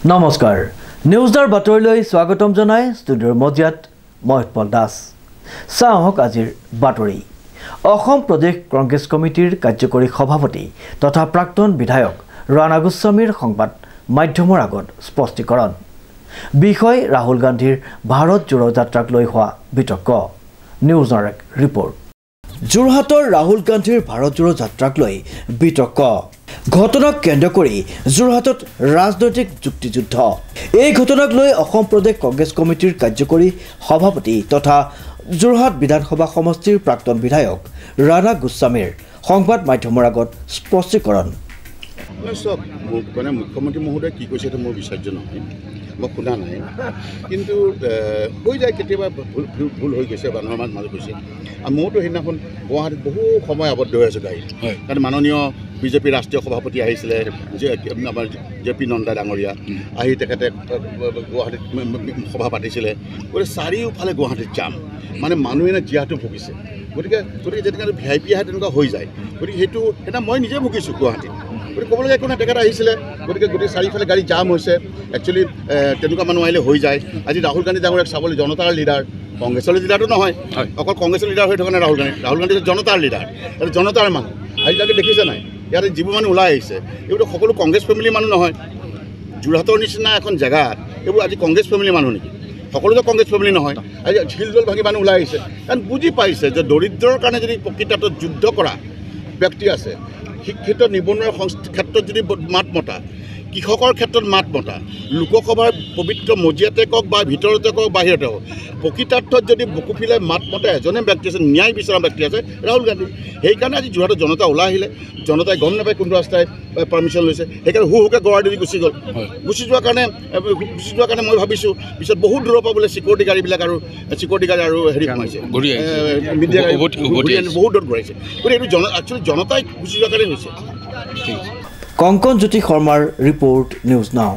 নমস্কাৰ নিউজৰ বাতৰিলৈ স্বাগতম জনাই ষ্টুডিঅ'ৰ মজিয়াত মই উৎপল দাস চাওক আজিৰ বাতৰি অসম প্ৰদেশ কংগ্ৰেছ কমিটিৰ কাৰ্যকৰী সভাপতি তথা প্ৰাক্তন বিধায়ক ৰাণা গোস্বামীৰ সংবাদ মাধ্যমৰ আগত স্পষ্টীকৰণ বিষয় ৰাহুল গান্ধীৰ ভাৰত জোড়ো যাত্ৰাক লৈ হোৱা বিতৰ্ক নিউজৰ এক ৰিপৰ্ট যোৰহাটৰ ৰাহুল গান্ধীৰ ভাৰত জোড়ো যাত্ৰাক লৈ বিতৰ্ক ঘটনাক কেন্দ্ৰ কৰি যোৰহাটত ৰাজনৈতিক যুক্তিযুদ্ধ এই ঘটনাক লৈ অসম প্ৰদেশ কংগ্ৰেছ কমিটিৰ কাৰ্যকৰী সভাপতি তথা যোৰহাট বিধানসভা সমষ্টিৰ প্ৰাক্তন বিধায়ক ৰাণা গোস্বামীৰ সংবাদ মাধ্যমৰ আগত স্পষ্টীকৰণ মানে মুখ্যমন্ত্ৰী মহোদয় কি কৈছে মোৰ বিচাৰ্য নহয় মই শুনা নাই কিন্তু হৈ যায় কেতিয়াবা ভুল হৈ গৈছে মানুহৰ মাজত গৈছে আৰু মইতো সেইদিনাখন গুৱাহাটীত বহু সময় আবদ্ধ হৈ আছোঁ গাড়ীত কাৰণ মাননীয় বিজেপি ৰাষ্ট্ৰীয় সভাপতি আহিছিলে যে আমাৰ জে.পি. নড্ডা ডাঙৰীয়া আহি তেখেতে গুৱাহাটীত সভা পাতিছিলে গতিকে চাৰিওফালে গুৱাহাটীত যাম মানে মানুহে জীয়াটো ভুগিছে গতিকে যেনেকৈ VIP আহে তেনেকুৱা হৈ যায় গতিকে সেইটা মই নিজে ভুগিছোঁ গুৱাহাটীত গতিকে ক'বলগীয়া একো নাই তেখেত আহিছিলে গতিকে চাৰিওফালে গাড়ী জাম হৈছে একচুৱেলি তেনেকুৱা মানুহ আহিলে হৈ যায় আজি ৰাহুল গান্ধী ডাঙৰীয়াক চাবলৈ জনতাৰ লিডাৰ কংগ্ৰেছৰ লিডাৰটো নহয় অকল কংগ্ৰেছৰ লিডাৰ হৈ থকা নাই ৰাহুল গান্ধী জনতাৰ লিডাৰ আৰু জনতাৰ মানুহ আজিলৈকে দেখিছে নাই ইয়াতে যিবোৰ মানুহ ওলাই আহিছে এইবোৰ সকলো কংগ্ৰেছ ফেমিলিৰ মানুহ নহয় যোৰহাটৰ নিচিনা এখন জেগাত এইবোৰ আজি কংগ্ৰেছ ফেমিলিৰ মানুহ নেকি সকলোতো কংগ্ৰেছ ফেমিলি নহয় আজি শিলডল ভাঙি মানুহ ওলাই আহিছে কাৰণ বুজি পাইছে যে দৰিদ্ৰৰ কাৰণে যদি প্ৰকৃতত যুদ্ধ কৰা ব্যক্তি আছে শিক্ষিত নিবনুৱাৰ ক্ষেত্ৰত যদি মাত মতা কৃষকৰ ক্ষেত্ৰত মাত মতা লোকসভাৰ পবিত্ৰ মজিয়াতে কওক বা ভিতৰতে কওক বাহিৰতে হওক প্ৰকৃতাৰ্থত যদি বুকু ফিলাই মাত মতা এজনে ব্যক্তি আছে ন্যায় বিচৰা ব্যক্তি আছে ৰাহুল গান্ধী সেইকাৰণে আজি যোৰহাটৰ জনতা ওলাই আহিলে জনতাই গম নাপায় কোনটো ৰাস্তাই পাৰ্মিশ্যন লৈছে সেইকাৰণে হুকে গড়াই দি গুচি গ'ল গুচি যোৱাৰ কাৰণে মই ভাবিছোঁ পিছত বহুত দূৰৰ পৰা বোলে চিকিউৰিটি গাড়ীবিলাক আৰু চিকিউৰিটি গাড়ী আৰু হেৰি সোমাইছে মিডিয়া গাড়ী বহুত দূৰত ঘূৰাইছে গতিকে এইটো একচুৱেলি জনতাই গুচি যোৱাৰ কাৰণে হৈছে কংকন জ্যোতি শৰ্মাৰ ৰিপৰ্ট নিউজ নাও।